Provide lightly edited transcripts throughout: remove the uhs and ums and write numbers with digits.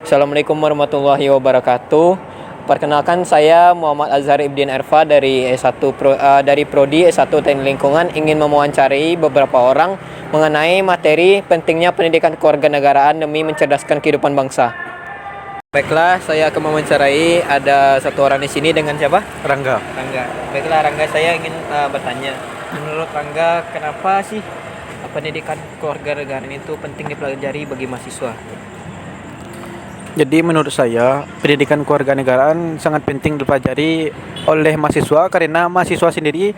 Assalamualaikum warahmatullahi wabarakatuh. Perkenalkan saya Muhammad Azhar Ibdin Erfa dari dari Prodi S1 Teknik Lingkungan, ingin mewawancarai beberapa orang mengenai materi pentingnya pendidikan kewarganegaraan demi mencerdaskan kehidupan bangsa. Baiklah, saya akan mewawancarai ada satu orang di sini dengan siapa? Rangga. Rangga. Baiklah Rangga, saya ingin bertanya. Menurut Rangga, kenapa sih pendidikan kewarganegaraan itu penting dipelajari bagi mahasiswa? Jadi menurut saya pendidikan kewarganegaraan sangat penting dipelajari oleh mahasiswa karena mahasiswa sendiri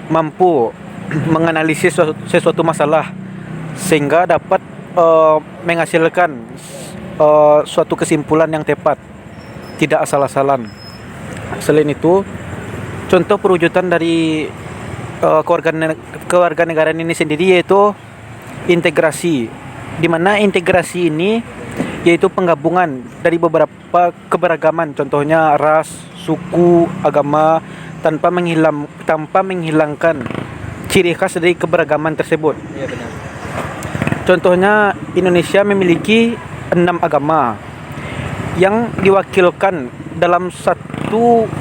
mampu menganalisis sesuatu masalah sehingga dapat menghasilkan suatu kesimpulan yang tepat, tidak asal-asalan. Selain itu, contoh perwujudan dari kewarganegaraan ini sendiri yaitu integrasi, di mana integrasi ini yaitu penggabungan dari beberapa keberagaman, contohnya ras, suku, agama, tanpa menghilangkan ciri khas dari keberagaman tersebut. Iya, benar. Contohnya Indonesia memiliki 6 agama yang diwakilkan dalam satu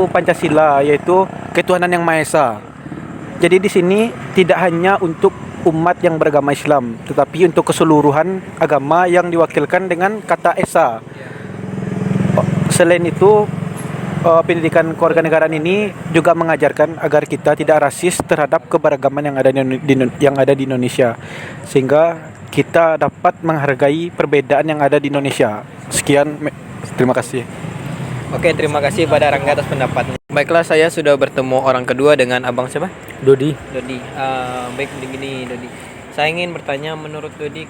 Pancasila, yaitu ketuhanan yang Maha Esa. Jadi di sini tidak hanya untuk umat yang beragama Islam, tetapi untuk keseluruhan agama yang diwakilkan dengan kata Esa. Selain itu, pendidikan kewarganegaraan ini juga mengajarkan agar kita tidak rasis terhadap keberagaman yang ada di Indonesia, sehingga kita dapat menghargai perbedaan yang ada di Indonesia. Sekian, terima kasih. Oke, terima kasih pada Rangga atas pendapatnya. Baiklah, saya sudah bertemu orang kedua dengan abang siapa? Dodi. Dodi. Baik, begini Dodi. Saya ingin bertanya, menurut Dodi,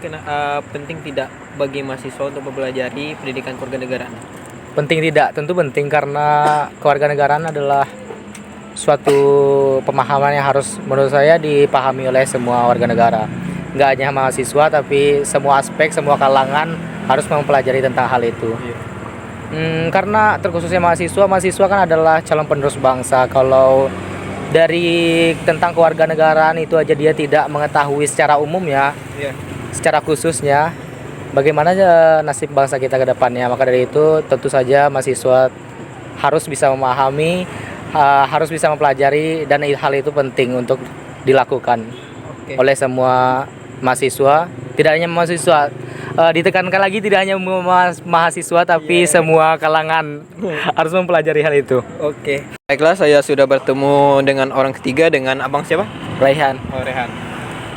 penting tidak bagi mahasiswa untuk mempelajari pendidikan kewarganegaraan? Penting tidak? Tentu penting, karena kewarganegaraan adalah suatu pemahaman yang harus menurut saya dipahami oleh semua warga negara. Nggak hanya mahasiswa, tapi semua aspek, semua kalangan harus mempelajari tentang hal itu. Iya. Karena terkhususnya mahasiswa kan adalah calon penerus bangsa. Kalau dari tentang kewarganegaraan itu aja dia tidak mengetahui secara umum ya, Iya. secara khususnya bagaimana nasib bangsa kita ke depannya. Maka dari itu tentu saja mahasiswa harus bisa memahami, harus bisa mempelajari, dan hal itu penting untuk dilakukan oleh semua mahasiswa. Tidak hanya mahasiswa, ditekankan lagi, tidak hanya mahasiswa tapi semua kalangan harus mempelajari hal itu. Oke. Baiklah, saya sudah bertemu dengan orang ketiga dengan abang siapa? Raihan. Oh, Rehan.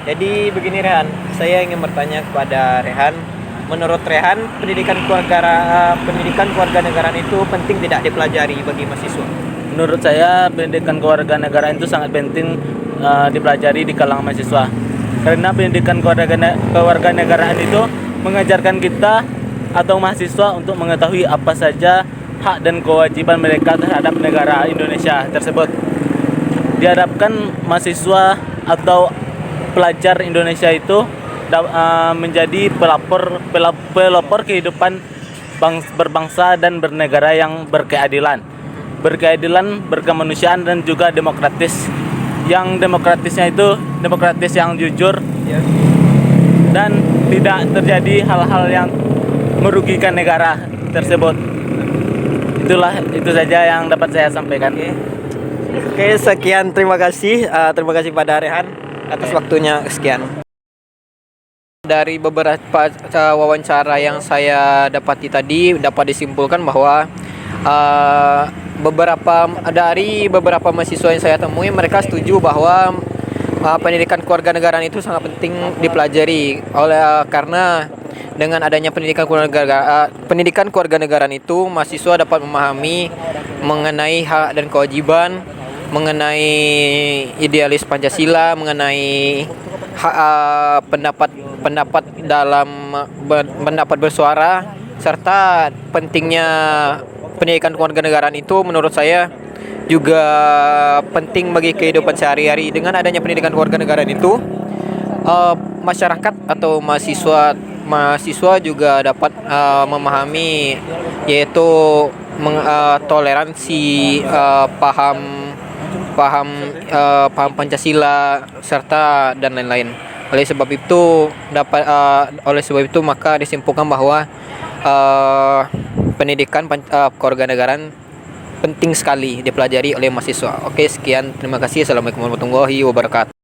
Jadi begini Rehan, saya ingin bertanya kepada Rehan, menurut Rehan pendidikan kewarganegaraan itu penting tidak dipelajari bagi mahasiswa? Menurut saya pendidikan kewarganegaraan itu sangat penting dipelajari di kalangan mahasiswa. Karena pendidikan kewarganegaraan itu mengajarkan kita atau mahasiswa untuk mengetahui apa saja hak dan kewajiban mereka terhadap negara Indonesia tersebut. Diharapkan mahasiswa atau pelajar Indonesia itu menjadi pelopor kehidupan berbangsa dan bernegara yang berkeadilan, berkemanusiaan, dan juga demokratis. Yang demokratisnya itu demokratis yang jujur, dan tidak terjadi hal-hal yang merugikan negara tersebut. Itu saja yang dapat saya sampaikan. Oke, sekian, terima kasih pada Rehan atas waktunya. Sekian. Dari beberapa wawancara yang saya dapati tadi, dapat disimpulkan bahwa beberapa mahasiswa yang saya temui, mereka setuju bahwa pendidikan kewarganegaraan itu sangat penting dipelajari karena dengan adanya pendidikan kewarganegaraan itu, mahasiswa dapat memahami mengenai hak dan kewajiban, mengenai idealis Pancasila, mengenai pendapat pendapat bersuara, serta pentingnya pendidikan kewarganegaraan itu menurut saya juga penting bagi kehidupan sehari-hari. Dengan adanya pendidikan kewarganegaraan itu, masyarakat atau mahasiswa juga dapat memahami, yaitu toleransi, paham Pancasila, serta dan lain-lain. Oleh sebab itu maka disimpulkan bahwa pendidikan kewarganegaraan penting sekali dipelajari oleh mahasiswa. Oke, sekian. Terima kasih. Assalamualaikum warahmatullahi wabarakatuh.